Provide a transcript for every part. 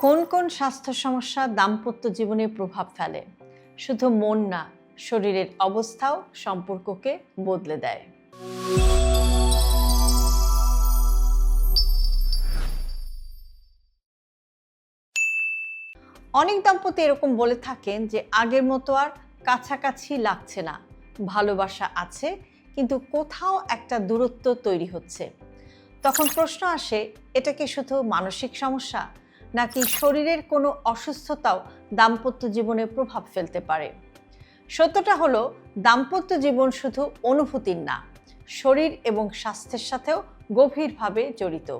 কোন কোন স্বাস্থ্য সমস্যা দাম্পত্য জীবনে প্রভাব ফেলে? শুধু মন না, শরীরের অবস্থাও সম্পর্ককে বদলে দেয়। অনেক দম্পতি এরকম বলে থাকেন যে আগের মতো আর কাছাকাছি লাগছে না, ভালোবাসা আছে কিন্তু কোথাও একটা দূরত্ব তৈরি হচ্ছে। তখন প্রশ্ন আসে, এটা কি শুধু মানসিক সমস্যা নাকি শরীরের কোনো অসুস্থতাও দাম্পত্য জীবনে প্রভাব ফেলতে পারে? সত্যটা হলো, দাম্পত্য জীবন শুধু অনুভূতির না, শরীর এবং স্বাস্থ্যের সাথেও গভীরভাবে জড়িত।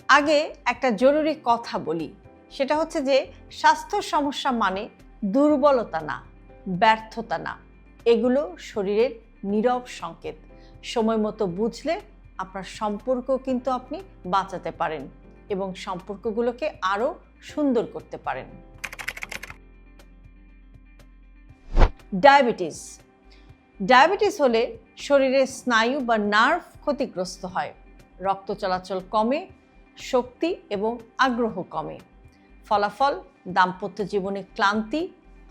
আগে একটা জরুরি কথা বলি, সেটা হচ্ছে যে স্বাস্থ্য সমস্যা মানে দুর্বলতা না, ব্যর্থতা না, এগুলো শরীরের নীরব সংকেত। সময় মতো বুঝলে আপনার সম্পর্ক কিন্তু আপনি বাঁচাতে পারেন এবং সম্পর্কগুলোকে আরও সুন্দর করতে পারেন। ডায়াবেটিস হলে শরীরের স্নায়ু বা নার্ভ ক্ষতিগ্রস্ত হয়, রক্ত চলাচল কমে, শক্তি এবং আগ্রহ কমে। ফলাফল দাম্পত্য জীবনে ক্লান্তি,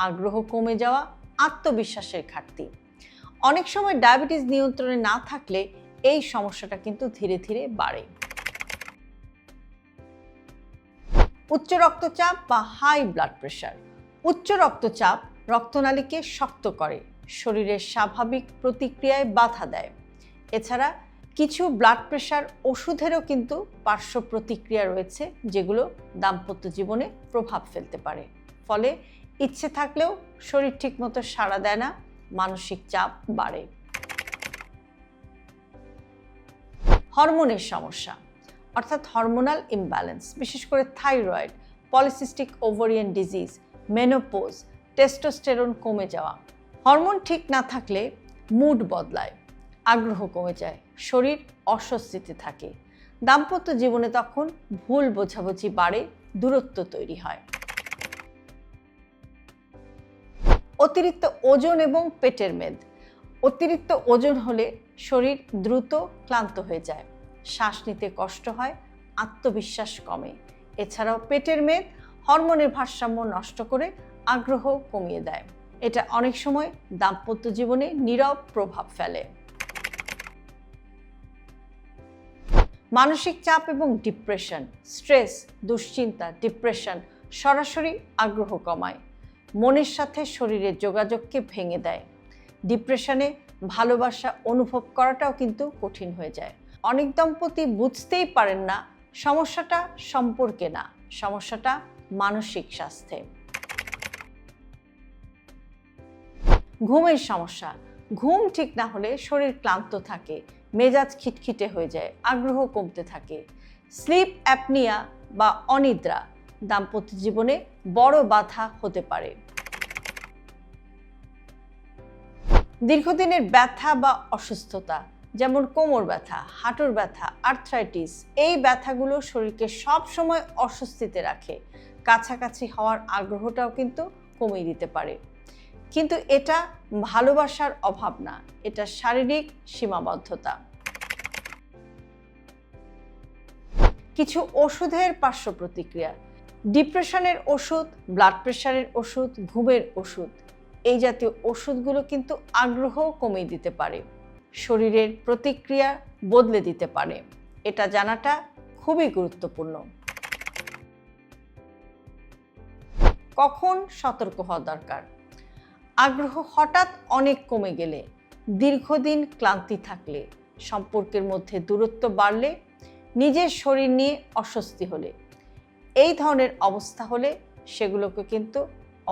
আগ্রহ কমে যাওয়া, আত্মবিশ্বাসের ঘাটতি। অনেক সময় ডায়াবেটিস নিয়ন্ত্রণে না থাকলে এই সমস্যাটা কিন্তু ধীরে ধীরে বাড়ে। উচ্চ রক্তচাপ বা হাই ব্লাড প্রেশার। উচ্চ রক্তচাপ রক্তনালীকে শক্ত করে, শরীরের স্বাভাবিক প্রতিক্রিয়ায় বাধা দেয়। এছাড়া কিছু ব্লাড প্রেশার ওষুধেরও কিন্তু পার্শ্ব প্রতিক্রিয়া রয়েছে, যেগুলো দাম্পত্য জীবনে প্রভাব ফেলতে পারে। ফলে ইচ্ছে থাকলেও শরীর ঠিকমতো সাড়া দেয় না, মানসিক চাপ বাড়ে। হরমোনের সমস্যা অর্থাৎ হরমোনাল ইমব্যালেন্স, বিশেষ করে thyroid, polycystic ovarian disease, menopause, testosterone কমে যাওয়া। হরমোন ঠিক না থাকলে মুড বদলায়, আগ্রহ কমে যায়, শরীর অস্বস্তিতে থাকে। দাম্পত্য জীবনে তখন ভুল বোঝাবুঝি বাড়ে, দূরত্ব তৈরি হয়। অতিরিক্ত ওজন এবং পেটের মেদ। অতিরিক্ত ওজন হলে শরীর দ্রুত ক্লান্ত হয়ে যায়, শ্বাস নিতে কষ্ট হয়, আত্মবিশ্বাস কমে। এছাড়াও পেটের মেদ হরমোনের ভারসাম্য নষ্ট করে আগ্রহ কমিয়ে দেয়। এটা অনেক সময় দাম্পত্য জীবনে নীরব প্রভাব ফেলে। মানসিক চাপ এবং ডিপ্রেশন। স্ট্রেস, দুশ্চিন্তা, ডিপ্রেশন সরাসরি আগ্রহ কমায়, মনের সাথে শরীরের যোগাযোগকে ভেঙে দেয়। ডিপ্রেশনে ভালোবাসা অনুভব করাটাও কিন্তু কঠিন হয়ে যায়। অনেক দম্পতি বুঝতেই পারেন না সমস্যাটা সম্পর্কে না, সমস্যাটা মানসিক স্বাস্থ্যে। ঘুমের সমস্যা। ঘুম ঠিক না হলে শরীর ক্লান্ত থাকে, মেজাজ খিটখিটে হয়ে যায়, আগ্রহ কমতে থাকে। স্লিপ অ্যাপনিয়া বা অনিদ্রা দাম্পত্য জীবনে বড় বাধা হতে পারে। দীর্ঘদিনের ব্যথা বা অসুস্থতা, যেমন কোমর ব্যথা, হাঁটুর ব্যথা, আর্থ্রাইটিস, এই ব্যথাগুলো শরীরকে সব সময় অস্বস্তিতে রাখে, কাছাকাছি হওয়ার আগ্রহটাও কিন্তু কমিয়ে দিতে পারে। কিন্তু এটা ভালোবাসার অভাব না, এটা শারীরিক সীমাবদ্ধতা। কিছু ওষুধের পার্শ্ব প্রতিক্রিয়া। ডিপ্রেশনের ওষুধ, ব্লাড প্রেশারের ওষুধ, ঘুমের ওষুধ, এই জাতীয় ওষুধগুলো কিন্তু আগ্রহ কমিয়ে দিতে পারে, শরীরের প্রতিক্রিয়া বদলে দিতে পারে। এটা জানাটা খুবই গুরুত্বপূর্ণ। কখন সতর্ক হওয়া দরকার? আগ্রহ হঠাৎ অনেক কমে গেলে, দীর্ঘদিন ক্লান্তি থাকলে, সম্পর্কের মধ্যে দূরত্ব বাড়লে, নিজের শরীর নিয়ে অস্বস্তি হলে, এই ধরনের অবস্থা হলে সেগুলোকে কিন্তু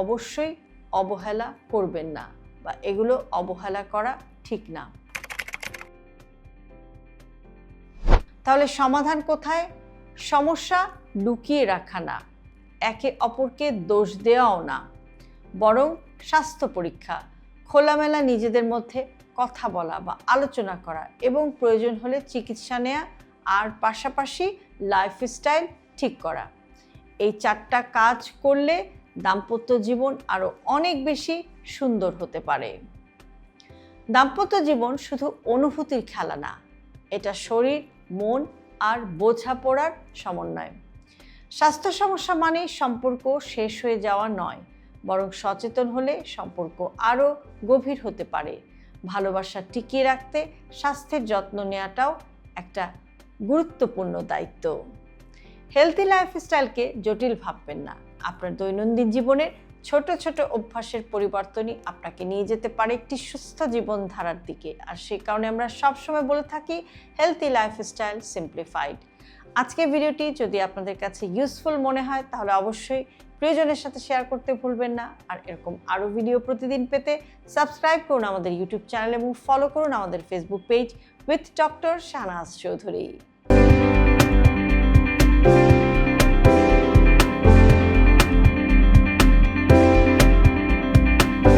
অবশ্যই অবহেলা করবেন না, বা এগুলো অবহেলা করা ঠিক না। তাহলে সমাধান কোথায়? সমস্যা লুকিয়ে রাখা না, একে অপরকে দোষ দেওয়াও না, বরং স্বাস্থ্য পরীক্ষা, খোলামেলা নিজেদের মধ্যে কথা বলা বা আলোচনা করা এবং প্রয়োজন হলে চিকিৎসা নেওয়া, আর পাশাপাশি লাইফস্টাইল ঠিক করা। এই 4টা কাজ করলে দাম্পত্য জীবন আরও অনেক বেশি সুন্দর হতে পারে। দাম্পত্য জীবন শুধু অনুভূতির খেলা না, এটা শরীর, মন আর বোঝাপড়ার সমন্বয়। স্বাস্থ্য সমস্যা মানেই সম্পর্ক শেষ হয়ে যাওয়া নয়, বরং সচেতন হলে সম্পর্ক আরও গভীর হতে পারে। ভালোবাসা টিকিয়ে রাখতে স্বাস্থ্যের যত্ন নেওয়াটাও একটা গুরুত্বপূর্ণ দায়িত্ব। হেলথি লাইফস্টাইলকে জটিল ভাববেন না। আপনার দৈনন্দিন জীবনের ছোট ছোট অভ্যাসের পরিবর্তনই আপনাকে নিয়ে যেতে পারে একটি সুস্থ জীবনধারার দিকে। আর সেই কারণে আমরা সবসময় বলে থাকি হেলথি লাইফস্টাইল সিম্পলিফাইড। আজকের ভিডিওটি যদি আপনাদের কাছে ইউজফুল মনে হয় তাহলে অবশ্যই প্রিয়জনের সাথে শেয়ার করতে ভুলবেন না। আর এরকম আরও ভিডিও প্রতিদিন পেতে সাবস্ক্রাইব করুন আমাদের ইউটিউব চ্যানেল এবং ফলো করুন আমাদের Facebook page with doctor Shahnaz Chowdhury.